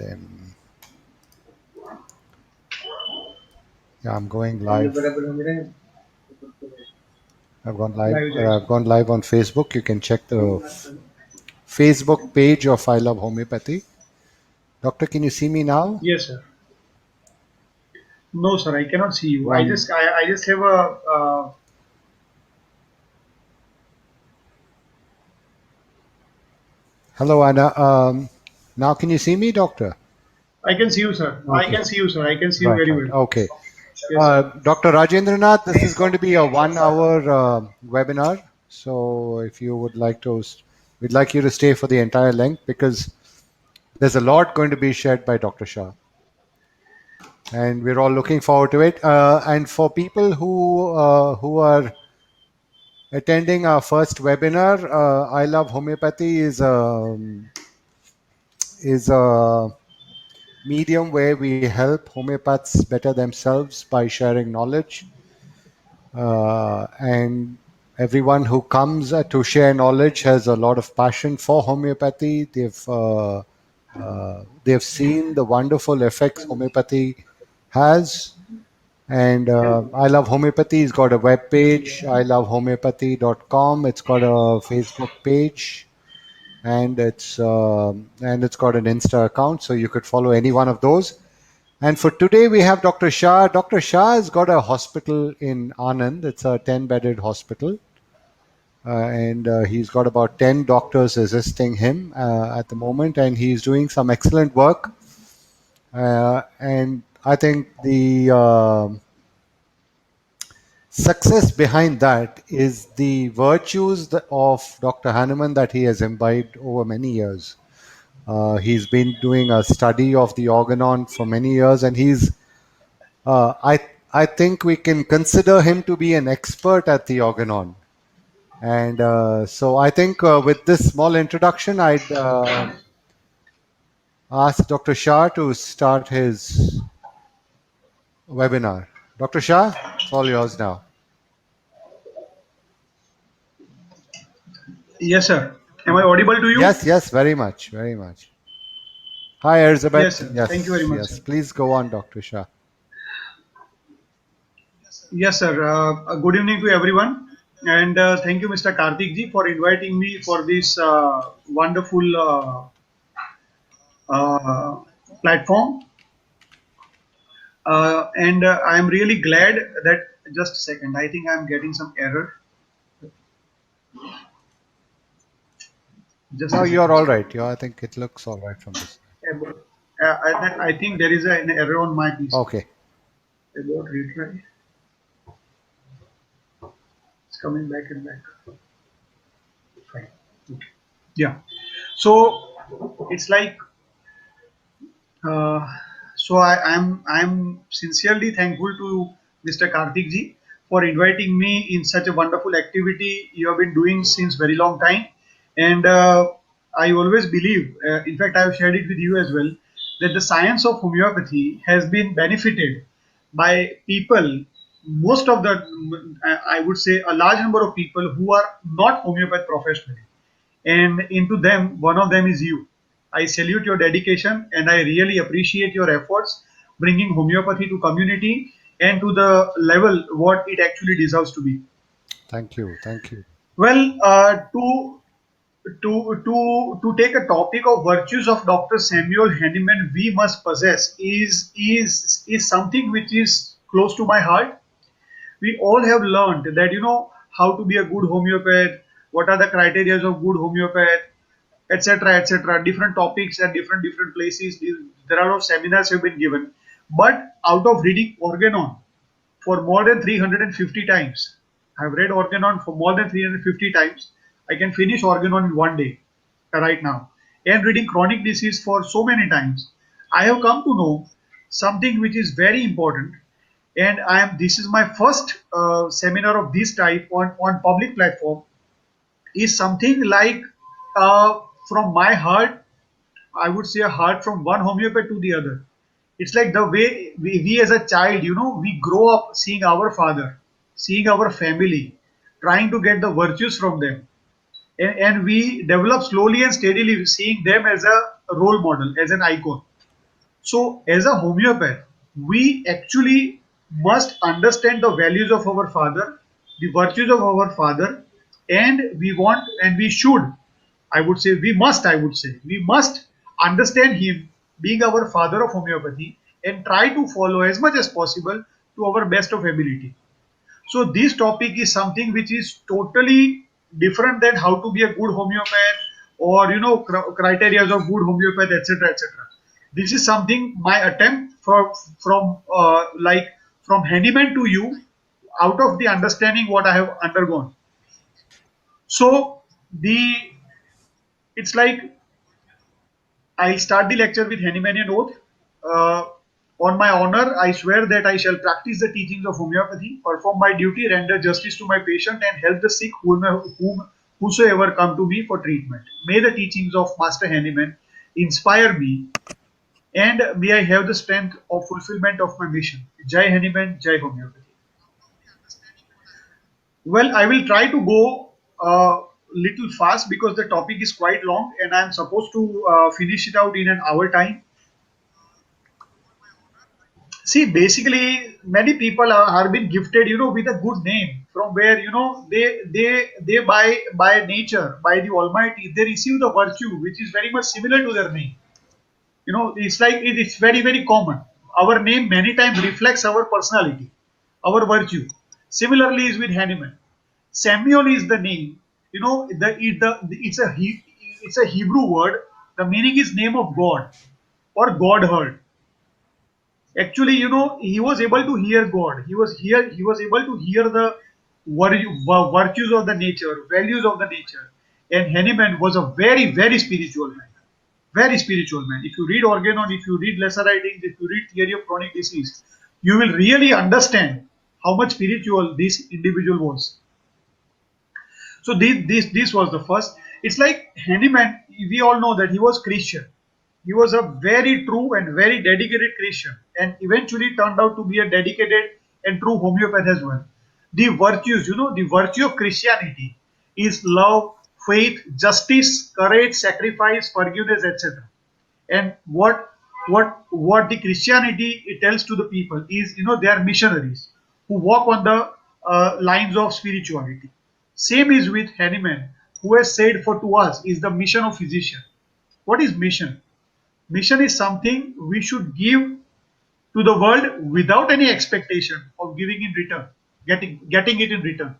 them. Yeah, I'm going live. I've gone live. I've gone live on Facebook. You can check the Facebook page of I Love Homeopathy. Doctor, can you see me now? Yes, sir. No, sir, I cannot see you. I One. just I just have a Hello, Anna. Now can you see me, Doctor? I can see you, sir. I Okay. can see you, sir. I can see you Right, very right. well. Okay. Yes, sir. Dr. Rajendranath, this is going to be a 1 hour webinar. So if you would like to, we'd like you to stay for the entire length because there's a lot going to be shared by Dr. Shah. And we're all looking forward to it. And for people who are attending our first webinar, I Love Homeopathy is a medium where we help homeopaths better themselves by sharing knowledge. And everyone who comes to share knowledge has a lot of passion for homeopathy. They've seen the wonderful effects homeopathy has. And I Love Homeopathy has got a web page, ilovehomeopathy.com. It's got a Facebook page, and it's got an Insta account, so you could follow any one of those. And for today, we have Dr. Shah. Dr. Shah has got a hospital in Anand. It's a 10-bedded hospital. And he's got about 10 doctors assisting him at the moment, and he's doing some excellent work. And I think the success behind that is the virtues of Dr. Hahnemann that he has imbibed over many years. He's been doing a study of the organon for many years, and uh, I I think we can consider him to be an expert at the organon. And so I think with this small introduction, I'd ask Dr. Shah to start his webinar. Dr. Shah, it's all yours now. Yes, sir. Am I audible to you? Yes, yes, very much, very much. Hi, Yes, Elizabeth. sir. Thank you very Yes, much, yes. sir. Please go on, Dr. Shah. Yes, sir. Good evening to everyone, and thank you, Mr. Karthik ji, for inviting me for this wonderful uh, platform. And I am really glad that. Just a second. I think I am getting some error. Just No, a you're second. all right. I think it looks all right from this. About, I think there is an error on my PC. Okay. About retry. It's coming back and back. Fine. Okay. Yeah. So it's like uh, I'm sincerely thankful to Mr. Karthik ji for inviting me in such a wonderful activity you have been doing since very long time, and I always believe, in fact, I have shared it with you as well, that the science of homeopathy has been benefited by people. Most of the, I would say, a large number of people who are not homeopath professionally, and into them, one of them is you. I salute your dedication and I really appreciate your efforts bringing homeopathy to community and to the level what it actually deserves to be. Thank you. Thank you. Well, to take a topic of virtues of Dr. Samuel Hahnemann, we must possess is something which is close to my heart. We all have learned that how to be a good homeopath, what are the criteria of good homeopath, etc., etc. Different topics at different places. There are a lot of seminars have been given, but out of reading organon for more than 350 times, I've read organon for more than 350 times. I can finish organon in one day right now, and reading chronic disease for so many times, I have come to know something which is very important. And I am this is my first seminar of this type on public platform, is something like, from my heart, I would say, a heart from one homeopath to the other. It's like the way we as a child, we grow up seeing our father, seeing our family, trying to get the virtues from them. And we develop slowly and steadily seeing them as a role model, as an icon. So, as a homeopath, we actually must understand the values of our father, the virtues of our father, and we want and we should, I would say, we must understand him being our father of homeopathy and try to follow as much as possible to our best of ability. So this topic is something which is totally different than how to be a good homeopath or criteria of good homeopath, etc., etc. This is something my attempt from from Hahnemann to you out of the understanding what I have undergone. So the it's like I start the lecture with Hahnemannian oath. Uh, on my honor, I swear that I shall practice the teachings of homeopathy, perform my duty, render justice to my patient, and help the sick whosoever come to me for treatment. May the teachings of Master Hahnemann inspire me, and may I have the strength of fulfillment of my mission. Jai Hahnemann, Jai Homeopathy. Well, I will try to go little fast because the topic is quite long, and I'm supposed to finish it out in an hour time. See, basically, many people are been gifted, with a good name from where they by nature, by the Almighty, they receive the virtue which is very much similar to their name. It's like it's very common. Our name many times reflects our personality, our virtue. Similarly, is with Hahnemann. Samuel is the name. It's a Hebrew word. The meaning is name of God or God heard. Actually, he was able to hear God. He was able to hear the virtues of the nature, values of the nature. And Hahnemann was a very spiritual man, very spiritual man. If you read Organon, if you read lesser writings, if you read theory of chronic disease, you will really understand how much spiritual this individual was. So this was the first. It's like Hahnemann. We all know that he was Christian. He was a very true and very dedicated Christian, and eventually turned out to be a dedicated and true homeopath as well. The virtues, the virtue of Christianity is love, faith, justice, courage, sacrifice, forgiveness, etc. And what the Christianity it tells to the people is, they are missionaries who walk on the lines of spirituality. Same is with Hahnemann, who has said for to us is the mission of physician. What is mission? Mission is something we should give to the world without any expectation of giving in return, getting it in return.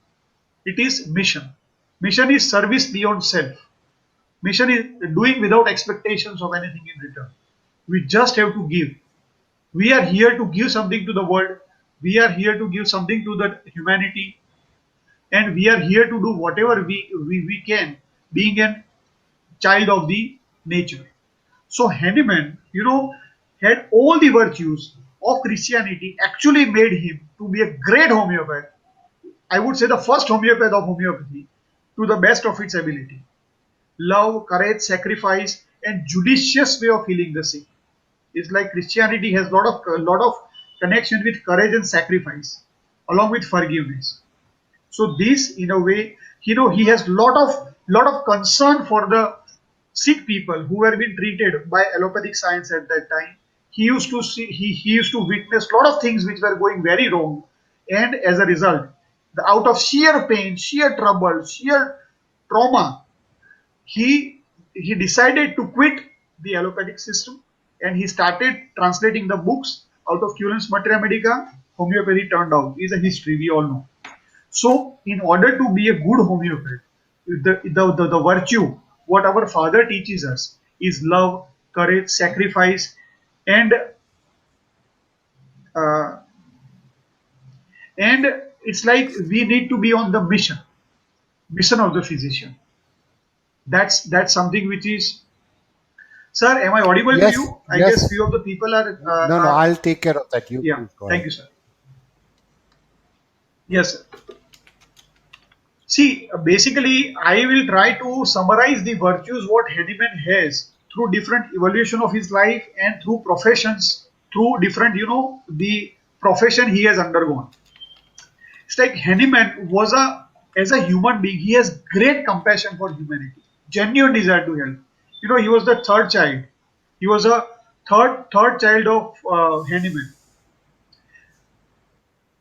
It is mission. Mission is service beyond self. Mission is doing without expectations of anything in return. We just have to give. We are here to give something to the world. We are here to give something to the humanity, and we are here to do whatever we can, being a child of the nature. So Hahnemann, had all the virtues of Christianity, actually made him to be a great homeopath. I would say the first homeopath of homeopathy to the best of its ability. Love, courage, sacrifice, and judicious way of healing the sick. It's like Christianity has lot of connection with courage and sacrifice, along with forgiveness. So this, in a way, he has lot of concern for the sick people who were being treated by allopathic science at that time. He used to see he used to witness lot of things which were going very wrong, and as a result, out of sheer pain, sheer trouble, sheer trauma, he decided to quit the allopathic system, and he started translating the books out of Cullen's Materia Medica. Homeopathy turned out is a history we all know. So, in order to be a good homeopath, the virtue, what our father teaches us, is love, courage, sacrifice, and uh, and it's like we need to be on the mission of the physician. That's something which is. Sir, am I audible to Yes, you? I guess yes. few of the people are. No, I'll take care of that. You Yeah. please go Thank ahead. you, sir. Yes, sir. See, basically, I will try to summarize the virtues what Hahnemann has through different evolution of his life and through professions, through different, the profession he has undergone. It's like Hahnemann was as a human being, he has great compassion for humanity, genuine desire to help. He was the third child. He was a third child of Hahnemann,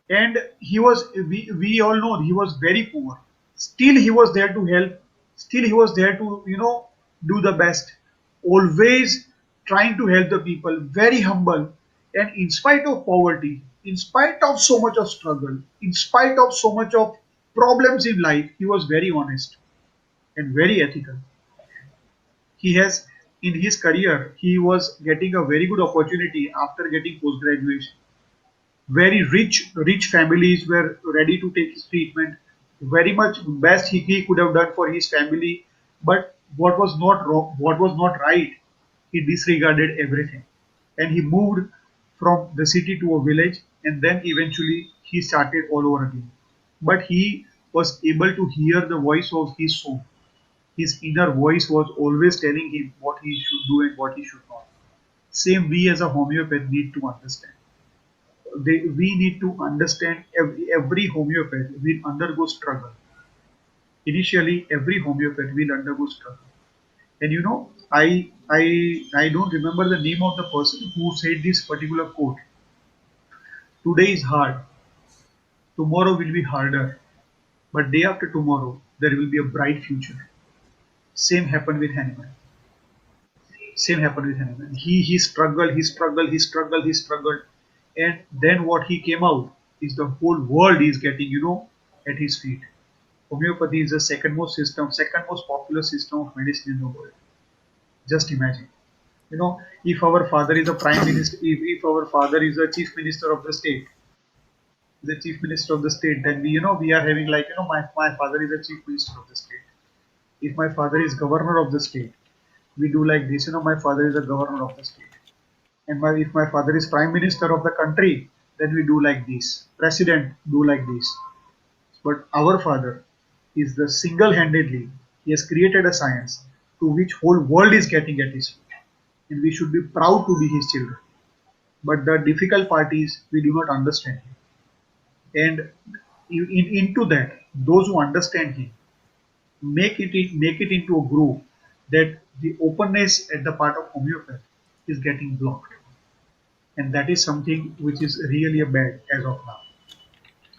and we all know he was very poor. Still, he was there to help. Still, he was there to do the best. Always trying to help the people. Very humble, and in spite of poverty, in spite of so much of struggle, in spite of so much of problems in life, he was very honest and very ethical. He has in his career he was getting a very good opportunity after getting post graduation. Very rich families were ready to take his treatment. Very much best he could have done for his family, but what was not wrong, what was not right, he disregarded everything, and he moved from the city to a village, and then eventually he started all over again. But he was able to hear the voice of his soul. His inner voice was always telling him what he should do and what he should not. Same we as a homeopath need to understand. We need to understand every homeopath will undergo struggle. Initially, every homeopath will undergo struggle. And I don't remember the name of the person who said this particular quote. Today is hard, tomorrow will be harder, but day after tomorrow there will be a bright future. Same happened with Hahnemann. Same happened with Hahnemann. He struggled, he struggled, he struggled, he struggled, and then what he came out is the whole world is getting at his feet. Homeopathy is the second most popular system of medicine in the world. Just imagine. If our father is a prime minister, if our father is a chief minister of the state, then we are having like my father is a chief minister of the state. If my father is governor of the state, we do like this. My father is a governor of the state. And if my father is prime minister of the country, then we do like this. President do like this. But our father is the single-handedly he has created a science to which whole world is getting at his feet, and we should be proud to be his children. But the difficult part is we do not understand him, and into that, those who understand him make it into a groove that the openness at the part of homeopathy is getting blocked, and that is something which is really a bad as of now.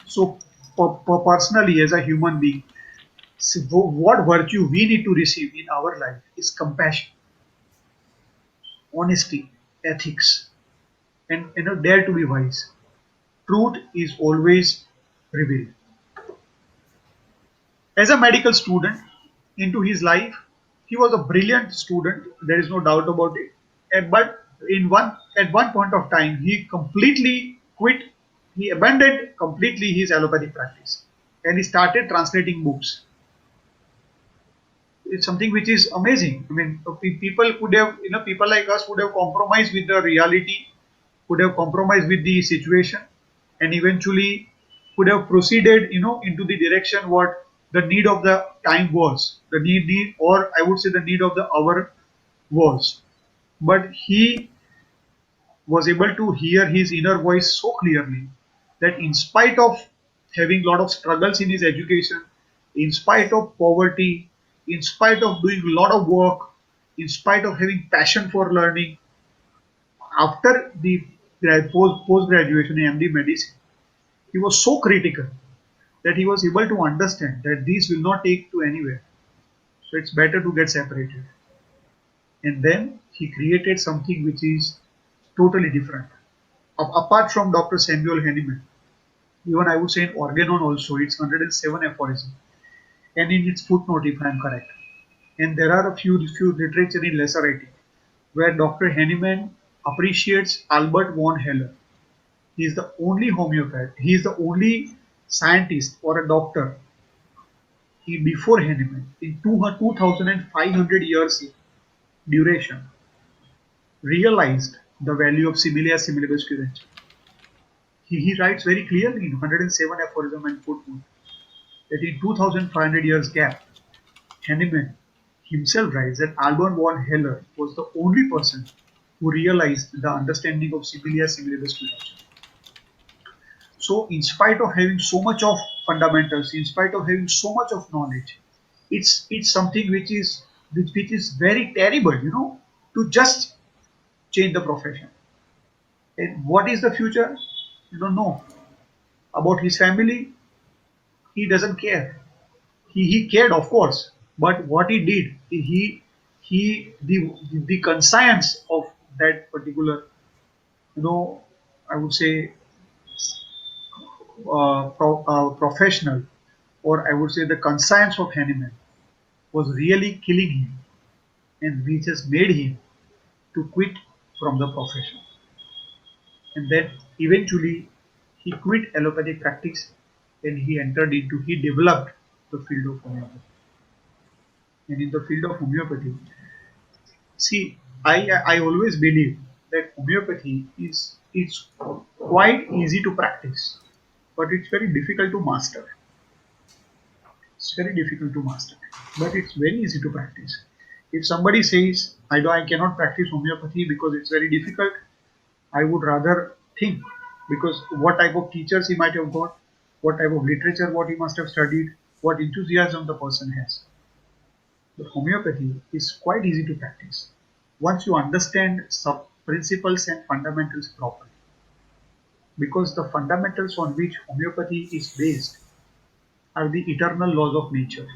So, personally, as a human being, what virtue we need to receive in our life is compassion, honesty, ethics, and dare to be wise. Truth is always revealed. As a medical student, into his life, he was a brilliant student. There is no doubt about it. But at one point of time, he completely quit. He abandoned completely his allopathic practice, and he started translating books. It's something which is amazing. I mean, people could have, people like us would have compromised with the reality, could have compromised with the situation, and eventually could have proceeded, into the direction what the need of the time was, the need, or I would say the need of the hour was. But he was able to hear his inner voice so clearly that in spite of having a lot of struggles in his education, in spite of poverty, in spite of doing a lot of work, in spite of having passion for learning, after the post graduation in MD medicine, he was so critical that he was able to understand that these will not take to anywhere. So it's better to get separated. And then he created something which is totally different. Apart from Dr. Samuel Hahnemann, even I would say in Organon also, it's 107 aphorism, and in its footnote, if I am correct. And there are a few literature in lesser writing where Dr. Hahnemann appreciates Albert von Heller. He is the only homeopath. He is the only scientist or a doctor before Hahnemann in 2,500 years duration realized the value of similia similibus curantia. He writes very clearly in 107 aphorism and footnote that in 2,500 years gap, Hahnemann himself writes that Alban von Heller was the only person who realized the understanding of similia similibus curantia. So, in spite of having so much of fundamentals, in spite of having so much of knowledge, it's something which is very terrible, to just change the profession. And what is the future? You don't know. About his family, he doesn't care. He cared, of course, but what he did, he the conscience of that particular, you know, I would say professional, or I would say the conscience of Hahnemann was really killing him, and we just made him to quit from the profession. And then eventually he quit allopathic practice and he developed the field of homeopathy. And in the field of homeopathy, see, I always believe that homeopathy is it's quite easy to practice, but it's very difficult to master. It's very difficult to master, but it's very easy to practice. If somebody says I cannot practice homeopathy because it's very difficult, I would rather think, because what type of teachers he might have got, what type of literature what he must have studied, what enthusiasm the person has. But homeopathy is quite easy to practice once you understand some principles and fundamentals properly. Because the fundamentals on which homeopathy is based are the eternal laws of nature.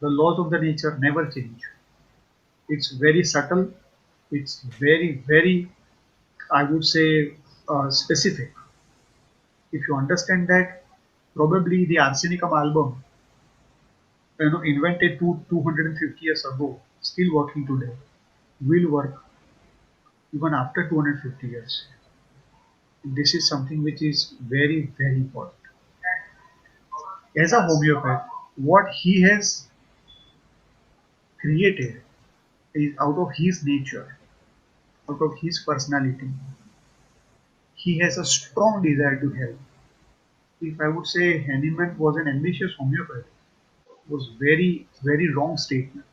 The laws of the nature never change. It's very subtle. It's very, I would say, specific. If you understand that, probably the Arsenicum album, invented 250 years ago, still working today, will work even after 250 years. This is something which is very important. As a homeopath, what he has created is out of his nature, out of his personality. He has a strong desire to help. If I would say Hahnemann was an ambitious homeopath, was very wrong statement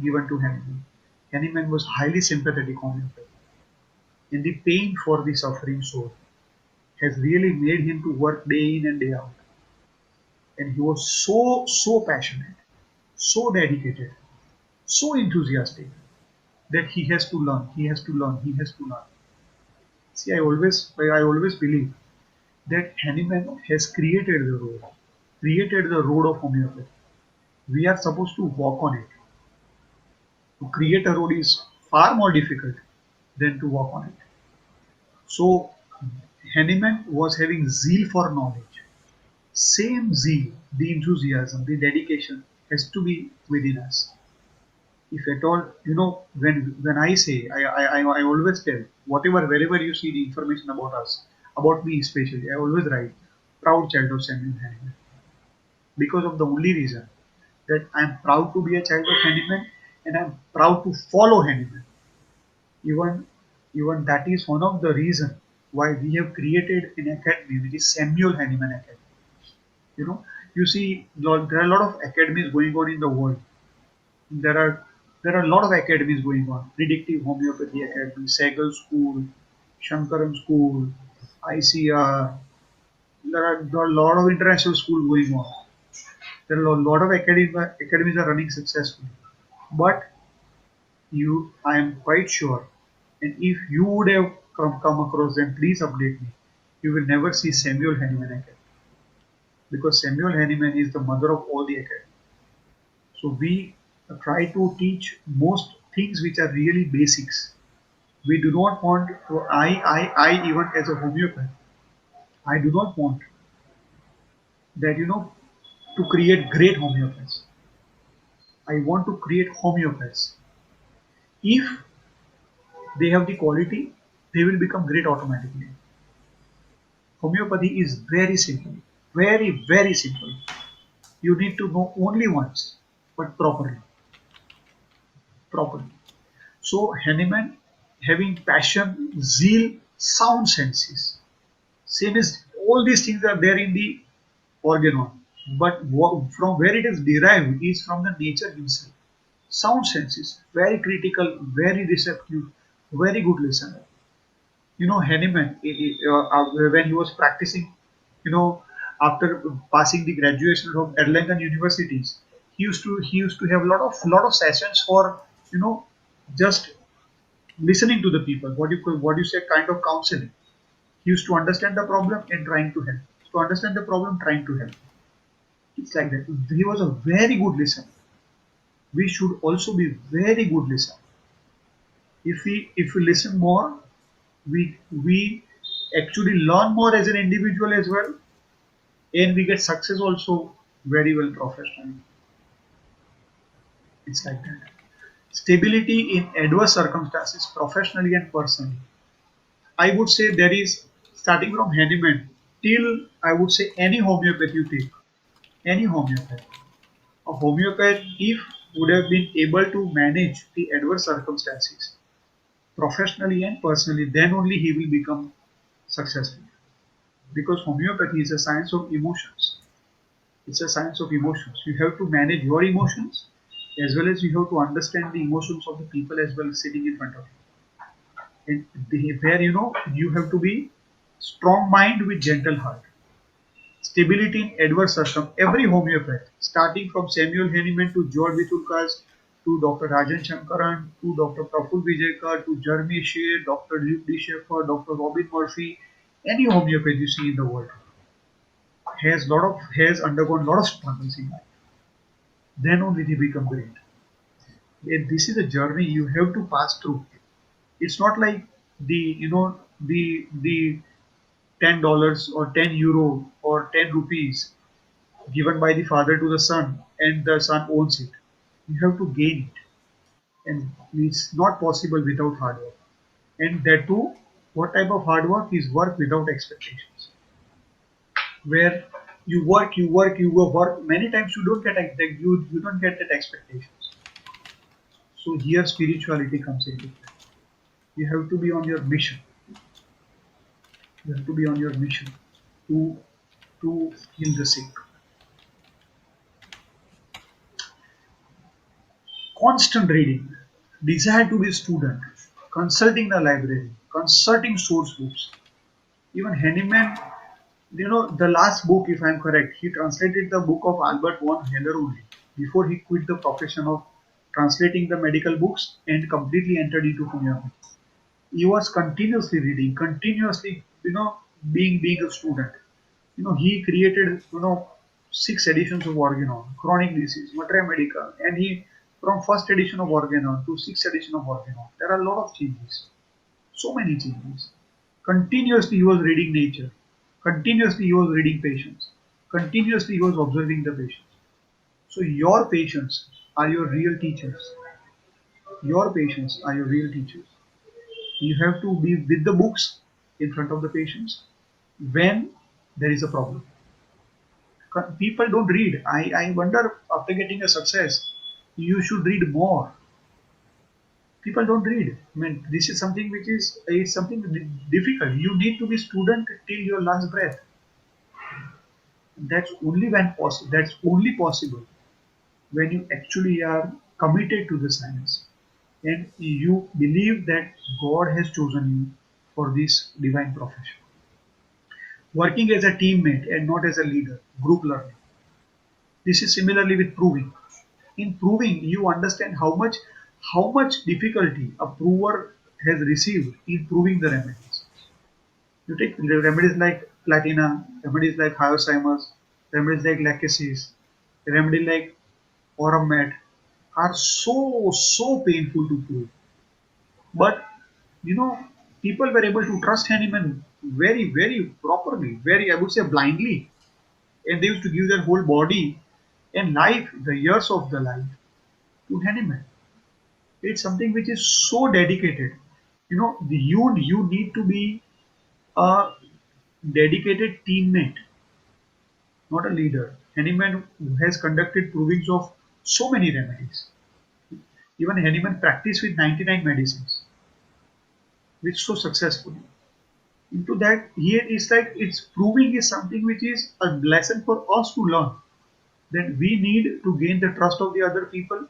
given to Hahnemann. Hahnemann was highly sympathetic homeopath, and the pain for the suffering soul has really made him to work day in and day out. And he was so passionate, so dedicated, so enthusiastic that he has to learn, he has to learn, he has to learn. See, I always believe that Hahnemann has created the road of homeopathy. We are supposed to walk on it. To create a road is far more difficult than to walk on it. So Hahnemann was having zeal for knowledge. Same zeal, the enthusiasm, the dedication has to be within us. If at all, when I say, I always tell, whatever, wherever you see the information about us, about me especially, I always write, proud child of Samuel Hahnemann. Because of the only reason that I'm proud to be a child of Hahnemann and I'm proud to follow Hahnemann. Even, even that is one of the reasons why we have created an academy, which is Samuel Hahnemann Academy. You know, you see, there are a lot of academies going on in the world. There are there are a lot of academies going on. Predictive Homeopathy Academy, Segal School, Shankaran School, ICR. There are a lot of international schools going on. There are a lot of academies are running successfully. But I am quite sure, and if you would have come across them, please update me. You will never see Samuel Hahnemann Academy, because Samuel Hahnemann is the mother of all the academies. So we try to teach most things which are really basics. We do not want to, I even as a homeopath, I do not want that, to create great homeopaths. I want to create homeopaths. If they have the quality, they will become great automatically. Homeopathy is very simple, very simple. You need to know only once, but properly. So Hahnemann, having passion, zeal, sound senses, same as all these things are there in the organon, but from where it is derived is from the nature himself. Sound senses, very critical, very receptive, very good listener. Hahnemann, when he was practicing, you know, after passing the graduation from Erlangen universities, he used to have a lot of sessions for, just listening to the people. What you say, kind of counseling. He used to understand the problem and trying to help. To understand the problem, trying to help. It's like that. He was a very good listener. We should also be very good listener. If we listen more, we actually learn more as an individual as well, and we get success also very well professionally. It's like that. Stability in adverse circumstances, professionally and personally. I would say there is, starting from Hahnemann till, I would say, any homeopath you take, any homeopath. A homeopath, if would have been able to manage the adverse circumstances professionally and personally, then only he will become successful. Because homeopathy is a science of emotions. It's a science of emotions. You have to manage your emotions as well as you have to understand the emotions of the people as well sitting in front of you. And where you have to be strong mind with gentle heart. Stability in adverse system. Every homeopath, starting from Samuel Hahnemann to George Vitulkas to Dr. Rajan Shankaran to Dr. Praful Vijaykar to Jeremy Shea, Dr. Luke D. Sheffer, Dr. Robin Murphy, any homeopath you see in the world has undergone lot of struggles in life. Then only they become great. And this is a journey you have to pass through. It's not like the $10 or €10 or €10 given by the father to the son and the son owns it. You have to gain it. And it's not possible without hard work. And that too, what type of hard work is work without expectations? Where you work many times you don't get you don't get that expectations. So here spirituality comes into play. You have to be on your mission. You have to be on your mission to heal the sick. Constant reading, desire to be a student, consulting the library, consulting source books. Even Hahnemann, the last book, if I'm correct, he translated the book of Albert von Heller only before he quit the profession of translating the medical books and completely entered into homeopathy. He was continuously reading, continuously, being a student. He created, 6 editions of Organon, Chronic Disease, Materia Medica, and he, from first edition of Organon to sixth edition of Organon, there are a lot of changes, so many changes. Continuously he was reading nature, continuously he was reading patients, continuously he was observing the patients. So your patients are your real teachers. Your patients are your real teachers. You have to be with the books in front of the patients when there is a problem. People don't read. I wonder after getting a success, you should read more. People don't read. I mean, this is something which is something difficult. You need to be student till your last breath. That's only possible when you actually are committed to the science and you believe that God has chosen you for this divine profession. Working as a teammate and not as a leader, group learning. This is similarly with proving. In proving, you understand how much difficulty a prover has received in proving the remedies. You take remedies like platina, remedies like Alzheimer's, remedies like lachesis, remedies like Oramet are so painful to prove. But you know, people were able to trust Hahnemann very properly, very I would say blindly, and they used to give their whole body and life, the years of the life, to Hahnemann. It's something which is so dedicated. You need to be a dedicated teammate, not a leader. Hahnemann has conducted provings of so many remedies. Even Hahnemann practiced with 99 medicines, which so successfully. Into that, here is like it's proving is something which is a lesson for us to learn. Then we need to gain the trust of the other people.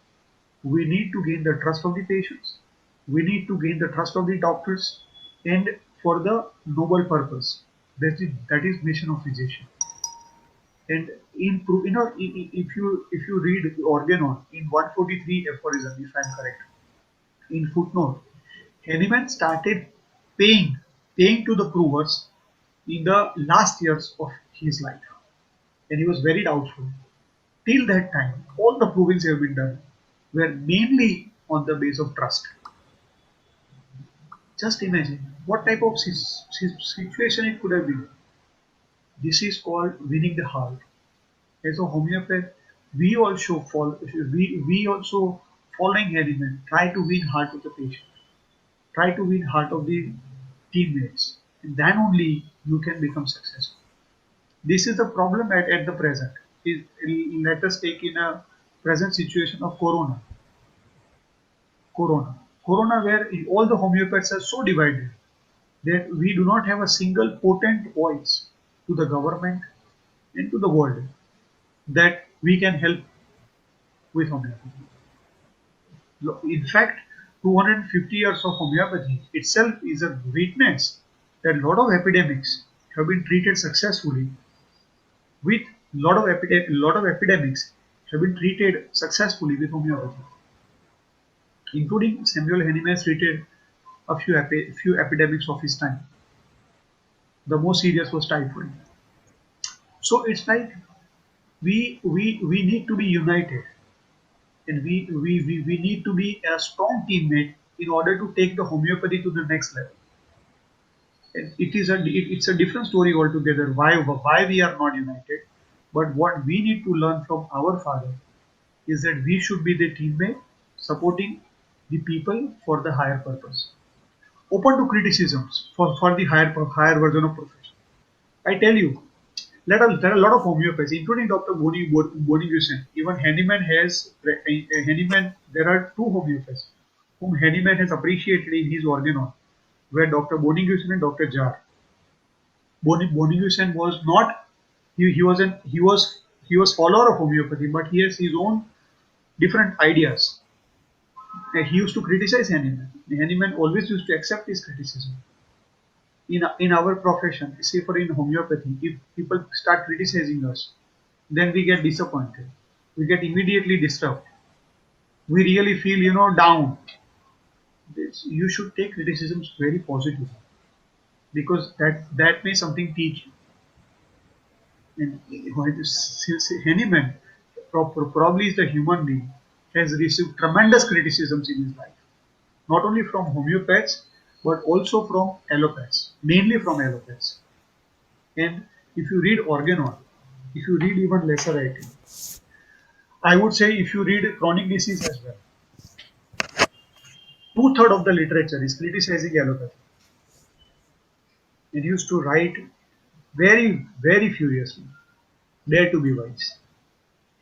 We need to gain the trust of the patients. We need to gain the trust of the doctors, and for the noble purpose. That is mission of physician. And if you read Organon in 143 aphorism, if I'm correct, in footnote, Hahnemann started paying, paying to the provers in the last years of his life, and he was very doubtful. Till that time, all the provings have been done were mainly on the base of trust. Just imagine what type of situation it could have been. This is called winning the heart. As a homeopath, we also following element try to win heart of the patient, try to win heart of the teammates, and then only you can become successful. This is the problem at the present. Let us take in a present situation of corona, where all the homeopaths are so divided that we do not have a single potent voice to the government and to the world that we can help with homeopathy. In fact, 250 years of homeopathy itself is a witness that a lot of epidemics have been treated successfully with lot of epidemics have been treated successfully with homeopathy, including Samuel Hahnemann treated few epidemics of his time. The most serious was typhoid. So it's like we need to be united, and we need to be a strong teammate in order to take the homeopathy to the next level. It's a different story altogether why we are not united. But what we need to learn from our father is that we should be the teammate supporting the people for the higher purpose, open to criticisms for the higher version of profession. I tell you, there are a lot of homeopaths, including Dr. Boni Gusen. Even Hahnemann Hahnemann. There are two homeopaths whom Hahnemann has appreciated in his organon, where Dr. Boni Gusen and Dr. Jar. Boni Gusen was not he was follower of homeopathy, but he has his own different ideas. He used to criticize Hahnemann. Hahnemann always used to accept his criticism. In our profession, say for in homeopathy, if people start criticizing us, then we get disappointed. We get immediately disturbed. We really feel, down. You should take criticisms very positively, because that may something teach you. And since Hahnemann probably is the human being, has received tremendous criticisms in his life, not only from homeopaths but also from allopaths, mainly from allopaths. And if you read organon, if you read even lesser writing, I would say if you read chronic disease as well, two-thirds of the literature is criticizing allopathy. It used to write very, very furiously. Dare to be wise.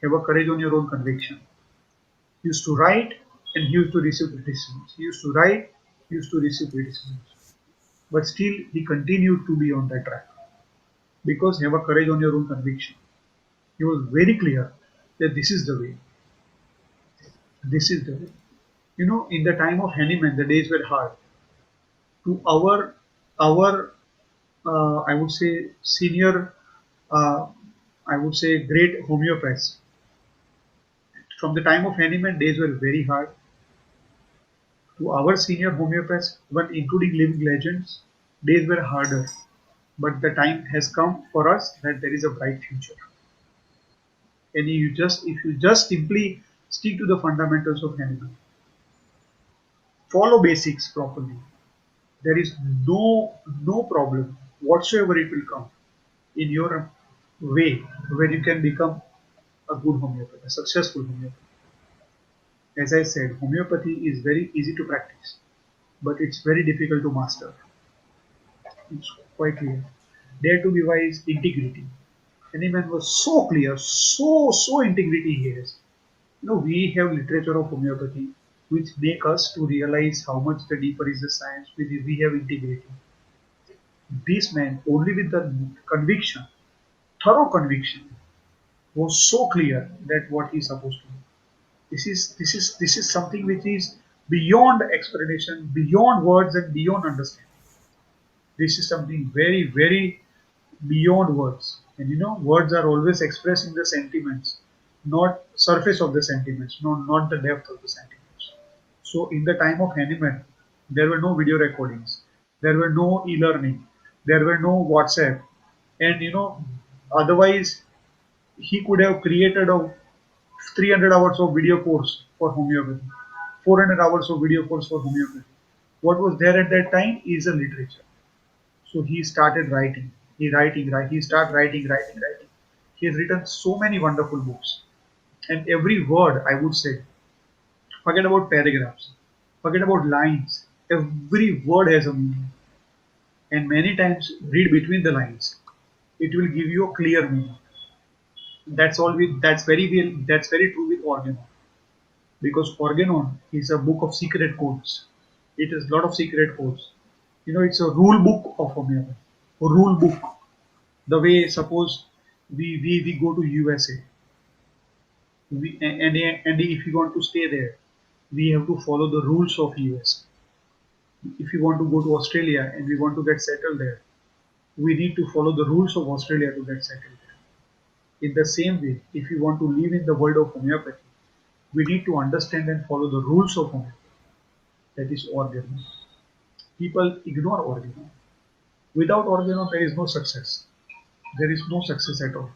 Have a courage on your own conviction. He used to write and he used to receive criticisms. He used to write, he used to receive criticisms. But still, he continued to be on that track. Because have a courage on your own conviction. He was very clear that this is the way. This is the way. In the time of Hahnemann, the days were hard. To our I would say senior, uh, I would say great homeopaths. From the time of Hahnemann, days were very hard. To our senior homeopaths, but including living legends, days were harder. But the time has come for us that there is a bright future. And if you just simply stick to the fundamentals of Hahnemann, follow basics properly, there is no problem whatsoever it will come in your way where you can become a good homeopath, a successful homeopath. As I said, homeopathy is very easy to practice, but it's very difficult to master. It's quite clear. Dare to be wise, integrity. Hahnemann was so clear, so integrity he has. We have literature of homeopathy which make us to realize how much the deeper is the science. We have integrity. This man, only with the conviction, thorough conviction, was so clear that what he's supposed to do. This is something which is beyond explanation, beyond words, and beyond understanding. This is something very, very beyond words. And words are always expressing the sentiments, not surface of the sentiments, not the depth of the sentiments. So in the time of Hahnemann, There were no video recordings. There were no e-learning. There were no WhatsApp. And otherwise he could have created a 300 hours of video course for homeopathy, 400 hours of video course for homeopathy. What was there at that time is a literature. So he started writing. He started writing. He has written so many wonderful books. And every word, I would say, forget about paragraphs, forget about lines. Every word has a meaning. And many times read between the lines. It will give you a clear meaning. That's very true with Organon. Because Organon is a book of secret codes. It has a lot of secret codes. It's a rule book of homeopathy. A rule book. The way suppose we go to USA, and if you want to stay there, we have to follow the rules of US. If you want to go to Australia and we want to get settled there, we need to follow the rules of Australia to get settled there. In the same way, if you want to live in the world of homeopathy, we need to understand and follow the rules of homeopathy. That is organon. People ignore organon. Without organon, there is no success. There is no success at all.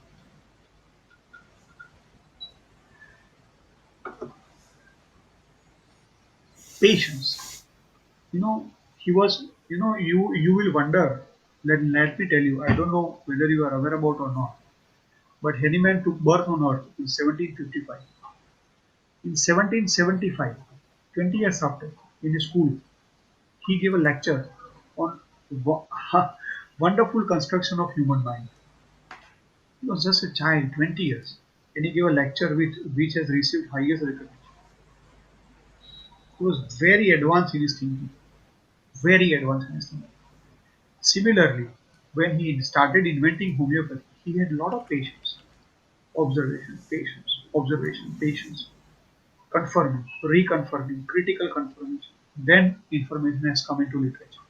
Patience. He was. You will wonder. Let me tell you. I don't know whether you are aware about or not. But Hahnemann took birth on Earth in 1755. In 1775, 20 years after, in his school, he gave a lecture on wonderful construction of human mind. He was just a child, 20 years, and he gave a lecture which has received highest recognition. He was very advanced in his thinking, very advanced in his thinking. Similarly, when he started inventing homeopathy, he had a lot of patience, observation, patience, confirming, reconfirming, critical confirmation. Then information has come into literature.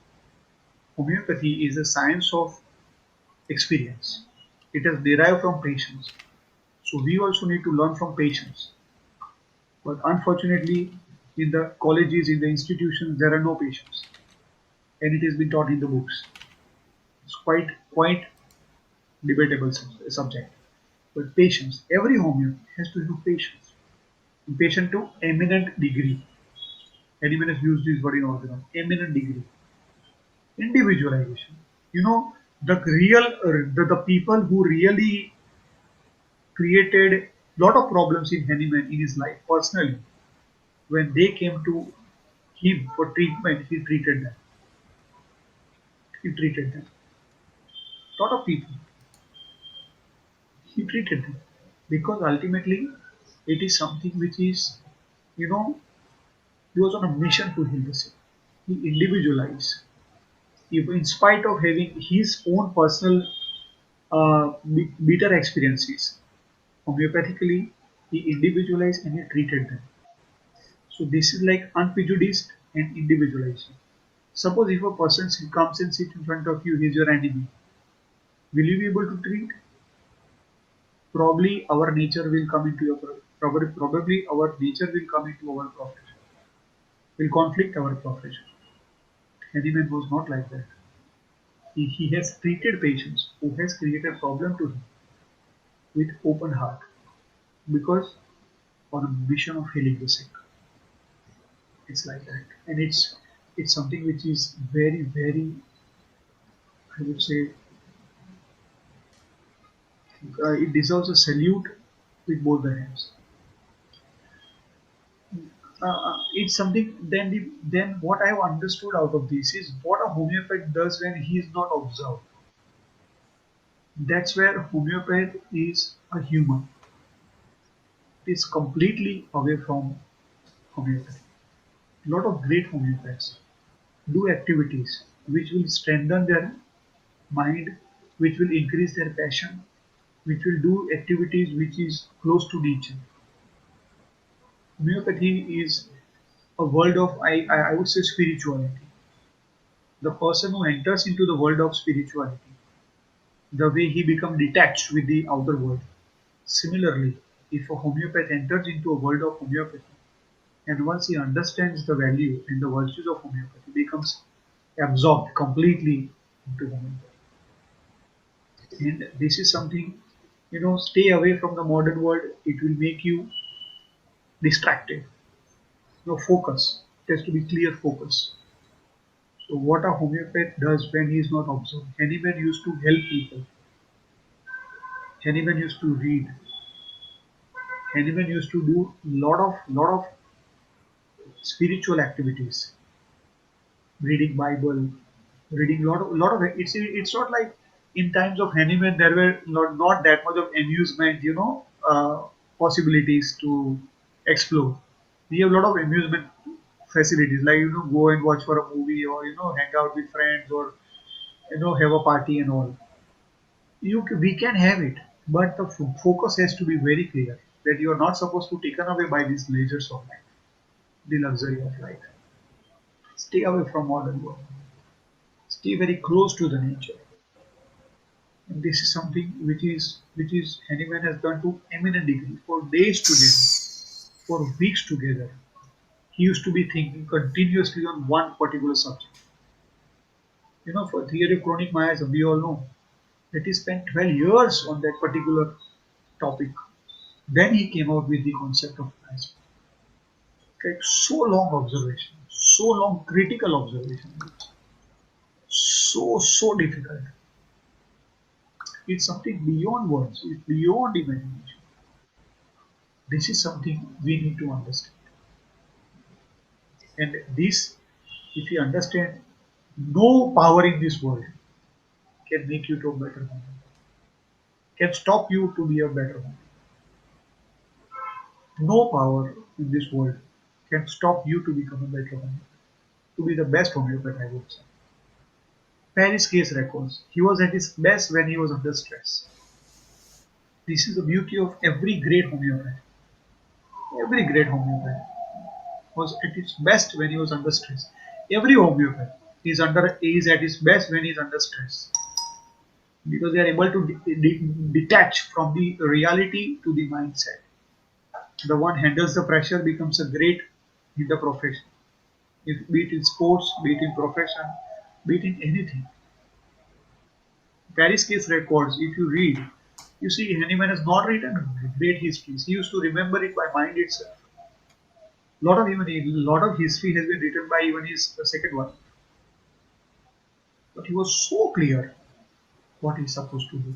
Homeopathy is a science of experience. It is derived from patience. So we also need to learn from patience. But unfortunately, in the colleges, in the institutions, there are no patients, and it has been taught in the books. It's quite debatable subject. But patience, every homeopath has to have patience. Patient to eminent degree. Anyone has used this word in organon. Eminent degree. Individualization. The people who really created lot of problems in Hahnemann in his life personally, when they came to him for treatment, he treated them. Lot of people, he treated them, because ultimately it is something which is, you know he was on a mission to heal the sick. He individualized, even in spite of having his own personal bitter experiences. Homeopathically, he individualized and he treated them. So this is like unprejudiced and individualization. Suppose if a person comes and sits in front of you, he's your enemy. Will you be able to treat? Probably our nature will come into your probably our nature will come into our profession. Will conflict our profession. Hahnemann was not like that. He has treated patients who has created problem to him with open heart, because on a mission of healing the sick. It's like that, and it's something which is very very, I would say, it deserves a salute with both the hands. It's something. Then what I've understood out of this is what a homeopath does when he is not observed. That's where homeopath is a human. It is completely away from homeopathy. A lot of great homeopaths do activities which will strengthen their mind, which will increase their passion, which will do activities which is close to nature. Homeopathy is a world of, I would say, spirituality. The person who enters into the world of spirituality, the way he becomes detached with the outer world. Similarly, if a homeopath enters into a world of homeopathy, And once he understands the value and the virtues of homeopathy, becomes absorbed completely into homeopathy. And this is something, stay away from the modern world. It will make you distracted. Focus. It has to be clear focus. So what a homeopath does when he is not observed. Hahnemann used to help people. Hahnemann used to read. Hahnemann used to do lot of spiritual activities, reading Bible, reading lot of it's not like in times of Hahnemann there were not that much of amusement, possibilities to explore. We have a lot of amusement facilities like go and watch for a movie or hang out with friends or have a party and all. We can have it, but the focus has to be very clear that you are not supposed to taken away by these pleasures of life, the luxury of life. Stay away from modern world. Stay very close to the nature. And this is something which is Hahnemann has done to eminent degree for days together, for weeks together. He used to be thinking continuously on one particular subject. For theory of chronic miasm, we all know that he spent 12 years on that particular topic. Then he came out with the concept of miasm. Okay, so long observation, so long critical observation, so difficult. It's something beyond words. It's beyond imagination. This is something we need to understand. And this, if you understand, no power in this world can make you to a better man, can stop you to be a better man. No power in this world can stop you to become a better man, to be the best homeopath, I would say. Paris case records. He was at his best when he was under stress. This is the beauty of every great homeopath. Every great homeopath was at his best when he was under stress. Every homeopath is at his best when he is under stress because they are able to detach from the reality to the mindset. The one handles the pressure becomes a great in the profession. If, be it in sports, be it in profession, be it in anything. Paris case records, if you read, you see Hahnemann has not written great histories. He used to remember it by mind itself. A lot of history has been written by even his second one, but he was so clear what he's supposed to do.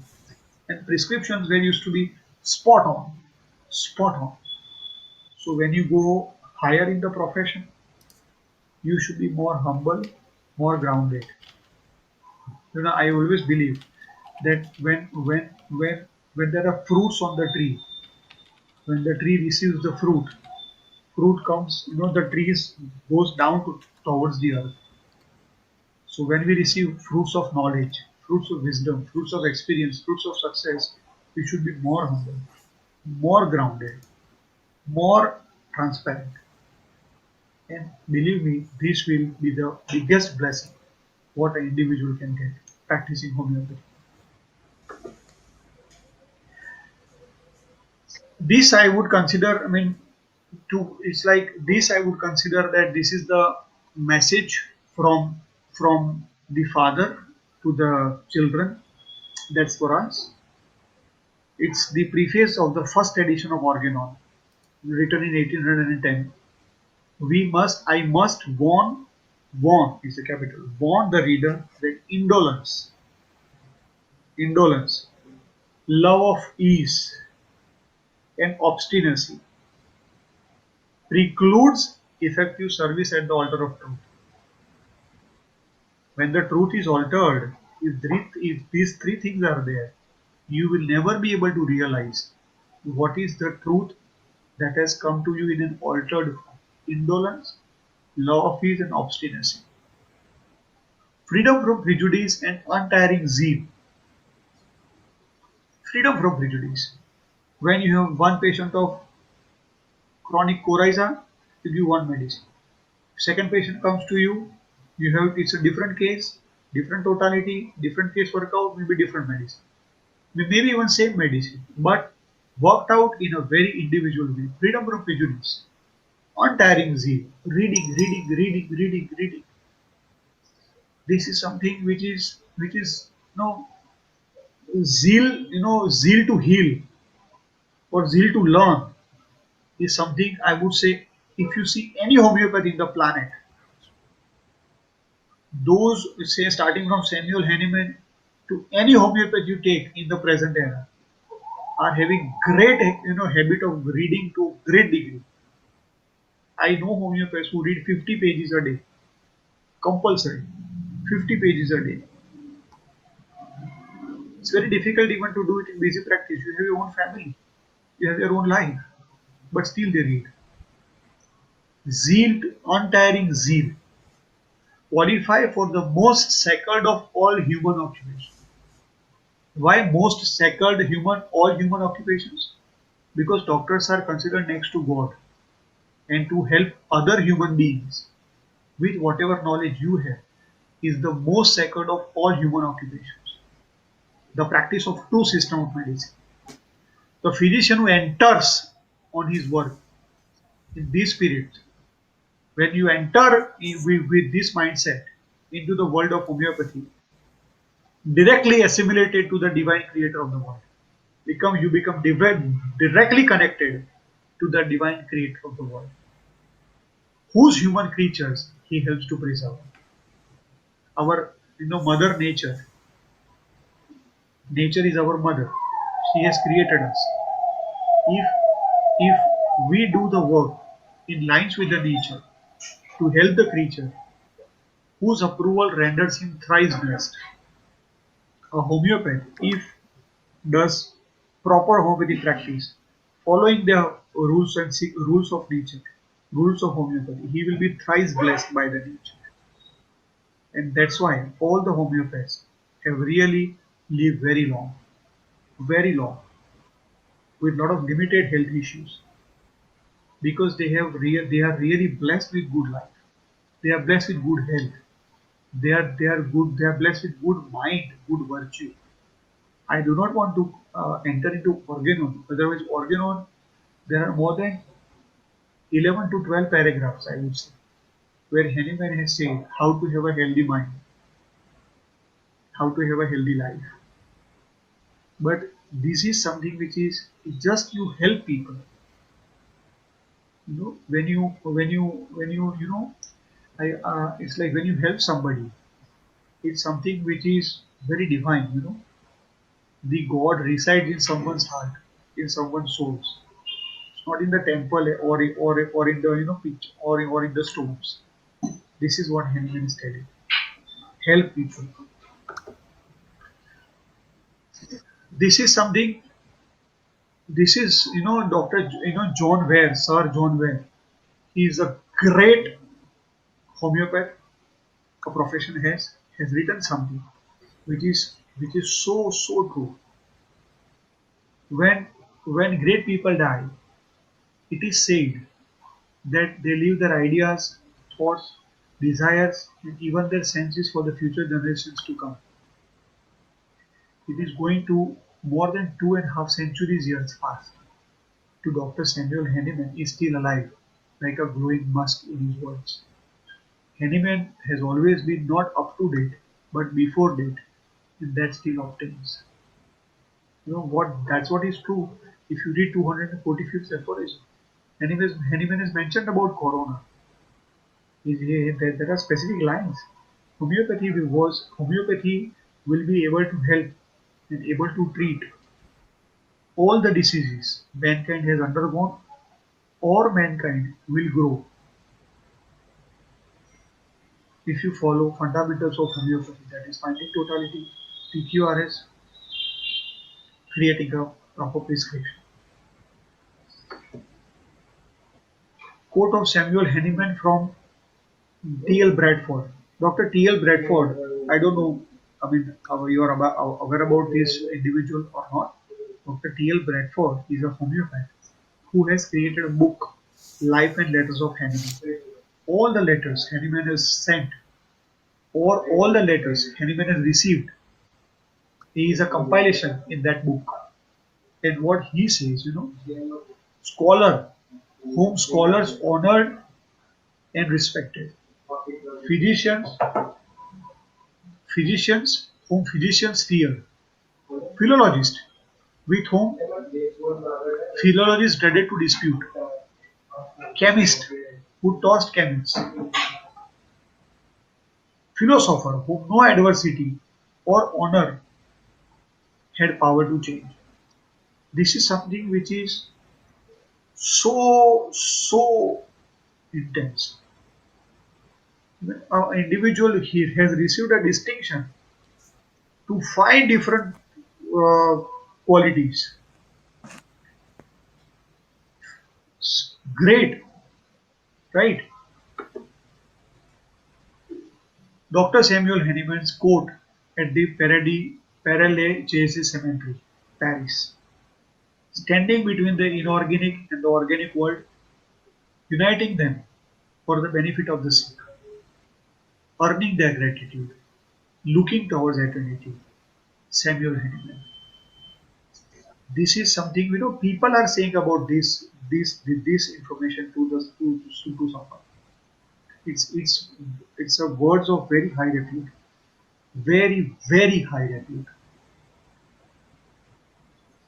And prescriptions were used to be spot on, spot on. So when you go higher in the profession, you should be more humble, more grounded. I always believe that when there are fruits on the tree, when the tree receives the fruit comes, the trees goes down towards the earth. So when we receive fruits of knowledge, fruits of wisdom, fruits of experience, fruits of success, we should be more humble, more grounded, more transparent. And believe me, this will be the biggest blessing what an individual can get practicing homeopathy. This I would consider, it's like this I would consider that this is the message from the father to the children. That's for us. It's the preface of the first edition of Organon, written in 1810. I must warn is the capital, warn the reader that indolence, love of ease, and obstinacy precludes effective service at the altar of truth. When the truth is altered, if these three things are there, you will never be able to realize what is the truth that has come to you in an altered form. Indolence, love of ease, and obstinacy. Freedom from prejudice and untiring zeal. Freedom from prejudice. When you have one patient of chronic coryza, you give one medicine. Second patient comes to you, it's a different case, different totality, different case workout, maybe different medicine. Maybe even same medicine, but worked out in a very individual way. Freedom from prejudice. untiring zeal, reading, reading, reading, reading, reading. This is something which is zeal, zeal to heal or zeal to learn is something I would say. If you see any homeopath in the planet, those say starting from Samuel Hahnemann to any homeopath you take in the present era are having great habit of reading to a great degree. I know homeopaths who read 50 pages a day, compulsory, 50 pages a day. It's very difficult even to do it in busy practice. You have your own family, you have your own life, but still they read. Zeal, untiring zeal, qualify for the most sacred of all human occupations. Why most sacred human all human occupations? Because doctors are considered next to God and to help other human beings with whatever knowledge you have is the most sacred of all human occupations. The practice of true system of medicine. The physician who enters on his work in this spirit, when you enter with this mindset into the world of homeopathy, directly assimilated to the divine creator of the world, you become directly connected to the divine creator of the world, whose human creatures he helps to preserve. Our mother nature. Nature is our mother. She has created us. If if we do the work in lines with the nature to help the creature, whose approval renders him thrice blessed. A homeopath, if does proper homeopathy practice, following the rules and rules of nature, rules of homeopathy, he will be thrice blessed by the nature. And that's why all the homeopaths have really lived very long, with a lot of limited health issues because they are really blessed with good life. They are blessed with good health. They are good. They are blessed with good mind, good virtue. I do not want to enter into organon. Otherwise, organon there are more than 11 to 12 paragraphs, I would say, where Hahnemann has said how to have a healthy mind, how to have a healthy life. But this is something which is just you help people. When you it's like when you help somebody, it's something which is very divine. The God resides in someone's heart, in someone's souls. It's not in the temple or in the pitch or in the stones. This is what Hahnemann is telling. Help people. This is something. This is Doctor John Ware, Sir John Ware. He is a great homeopath. A profession has written something which is so true. When great people die, it is said that they leave their ideas, thoughts, desires, and even their senses for the future generations to come. It is going to more than 2.5 centuries years past. To Dr. Samuel Hahnemann is still alive, like a glowing musk in his words. Hahnemann has always been not up to date, but before date, and that still obtains. You know what? That's what is true. If you read 245th aphorism, Hahnemann has mentioned about corona. There are specific lines. Homeopathy will be able to help and able to treat all the diseases mankind has undergone or mankind will grow if you follow fundamentals of homeopathy, that is finding totality, PQRS, creating a proper prescription. Quote of Samuel Hahnemann from T.L. Bradford. Dr. T.L. Bradford, I don't know, I mean, you are aware about this individual or not. Dr. T.L. Bradford is a homeopath who has created a book, Life and Letters of Hahnemann. All the letters Hahnemann has sent, or all the letters Hahnemann has received, he is a compilation in that book. And what he says, scholar. whom scholars honored and respected. Physicians, whom physicians feared. Philologists, with whom philologists dreaded to dispute. Chemists, who tossed chemists. Philosopher, whom no adversity or honor had power to change. This is something which is so intense. An individual here has received a distinction to five different qualities. Great, right? Dr. Samuel Hahnemann's quote at the Père Lachaise Cemetery, Paris. Standing between the inorganic and the organic world, uniting them for the benefit of the sick, earning their gratitude, looking towards eternity. Samuel Hahnemann. This is something people are saying about this information to the to someone. It's a words of very high repute, very high repute.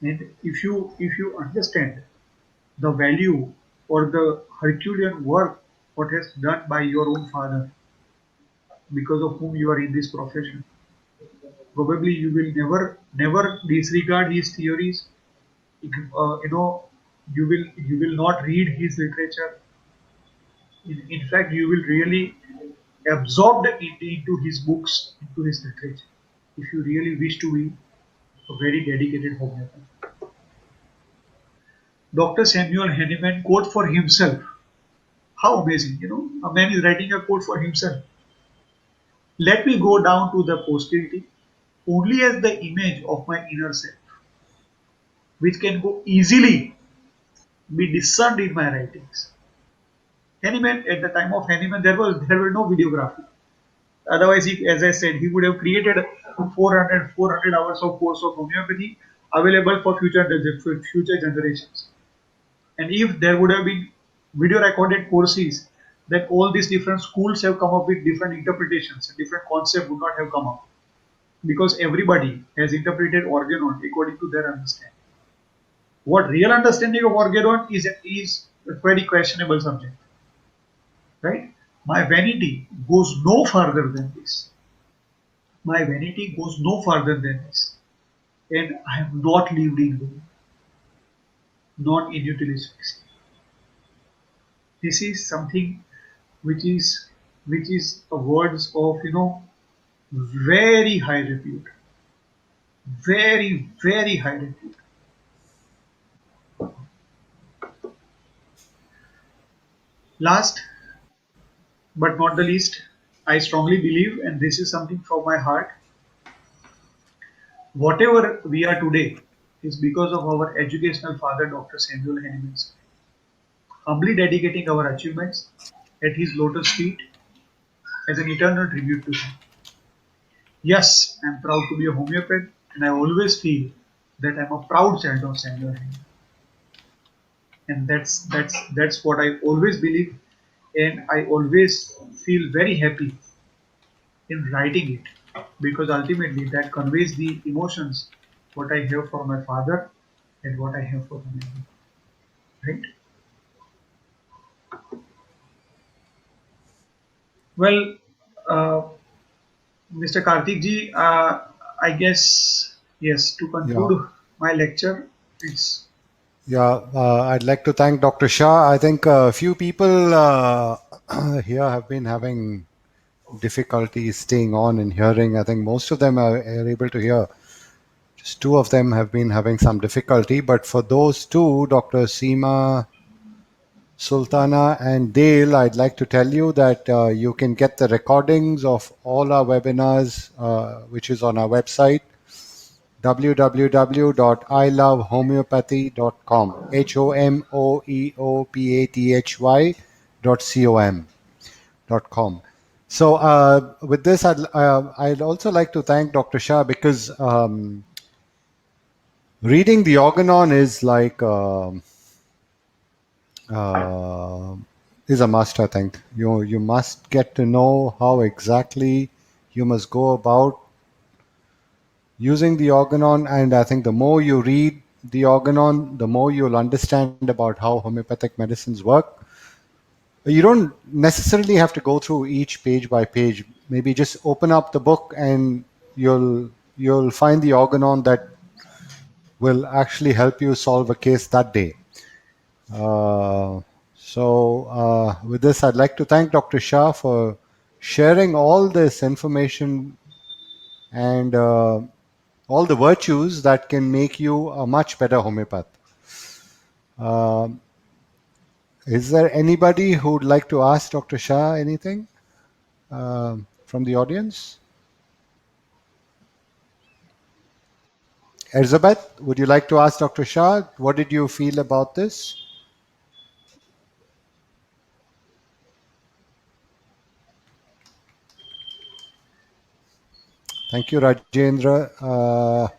And if you understand the value or the Herculean work what has done by your own father because of whom you are in this profession, probably you will never disregard his theories. You know you will not read his literature. In fact, you will really absorb into his books, into his literature, if you really wish to be a very dedicated homeopath. Dr. Samuel Hahnemann quote for himself. How amazing, a man is writing a quote for himself. Let me go down to the posterity only as the image of my inner self, which can go easily be discerned in my writings. Hahnemann, at the time of Hahnemann, there were no videography. Otherwise, as I said, he would have created 400 hours of course of homeopathy available for future generations. And if there would have been video recorded courses, then all these different schools have come up with different interpretations, different concepts would not have come up because everybody has interpreted organon according to their understanding. What real understanding of organon is a very questionable subject, right? My vanity goes no further than this. My vanity goes no further than this. And I have not lived in vain, non inutilis fixi. This is something which is a words of very high repute, very high repute. Last but not the least, I strongly believe, and this is something from my heart, whatever we are today is because of our educational father, Dr. Samuel Hahnemann, humbly dedicating our achievements at his lotus feet as an eternal tribute to him. Yes, I'm proud to be a homeopath, and I always feel that I'm a proud child of Samuel Hahnemann, and that's what I always believe, and I always feel very happy in writing it because ultimately that conveys the emotions what I have for my father and what I have for my mother, right? Well, uh, Mr. Karthik ji, I guess yes. To Yeah, conclude my lecture, it's yeah. I'd like to thank Dr. Shah. I think a few people here have been having difficulty staying on and hearing. I think most of them are able to hear. Just two of them have been having some difficulty. But for those two, Dr. Seema, Sultana, and Dale, I'd like to tell you that you can get the recordings of all our webinars, which is on our website, www.ilovehomeopathy.com, homeopathy.com. So, with this, I'd also like to thank Dr. Shah because reading the organon is like uh, is a must. I think you must get to know how exactly you must go about using the organon, and I think the more you read the organon, the more you'll understand about how homeopathic medicines work. You don't necessarily have to go through each page by page. Maybe just open up the book and you'll find the organon that will actually help you solve a case that day. Uh, with this, I'd like to thank Dr. Shah for sharing all this information and all the virtues that can make you a much better homeopath. Um is there anybody who would like to ask Dr. Shah anything from the audience? Elizabeth, would you like to ask Dr. Shah, what did you feel about this? Thank you, Rajendra.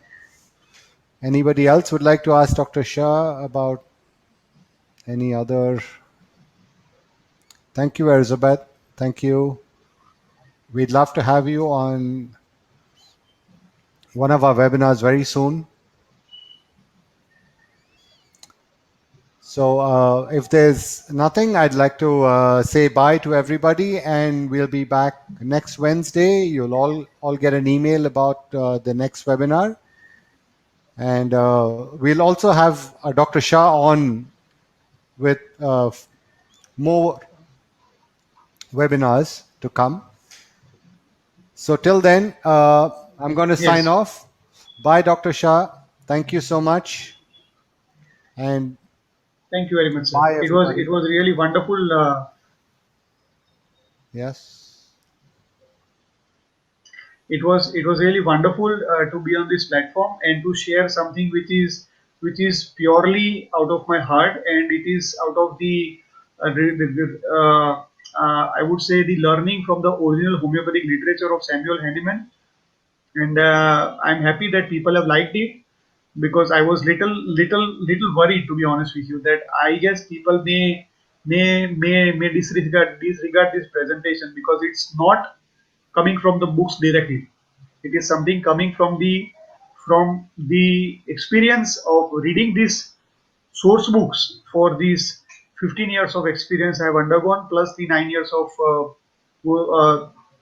Anybody else would like to ask Dr. Shah about any other? Thank you, Elizabeth. Thank you. We'd love to have you on one of our webinars very soon. If there's nothing, I'd like to say bye to everybody, and we'll be back next Wednesday. You'll all get an email about the next webinar, and we'll also have Dr. Shah on with more webinars to come. So till then, I'm going to sign Yes. off. Bye, Dr. Shah. Thank you so much, and Thank you very much, sir. bye, It everybody. was really wonderful. Yes, It was really wonderful to be on this platform and to share something which is purely out of my heart, and it is out of I would say the learning from the original homeopathic literature of Samuel Hahnemann. And I'm happy that people have liked it, because I was little worried, to be honest with you, that I guess people may disregard this presentation because it's not coming from the books directly. It is something coming from the experience of reading these source books for these 15 years of experience I have undergone, plus the 9 years of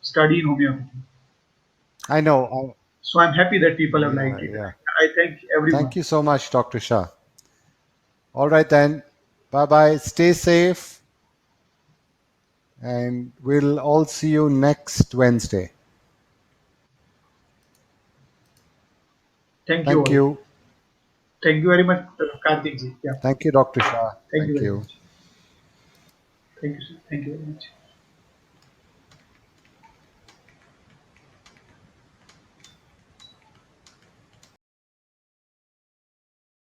study in homeopathy. I know. So I'm happy that people have liked Yeah, it. yeah. I thank Thank everyone. you so much, Dr. Shah. All right, then. Bye bye. Stay safe, and we'll all see you next Wednesday. Thank you Thank all. you. Thank you very much, Karthik ji. Yeah. Thank you, Dr. Shah. Thank you Thank very you. much. Thank you, sir. Thank you very much.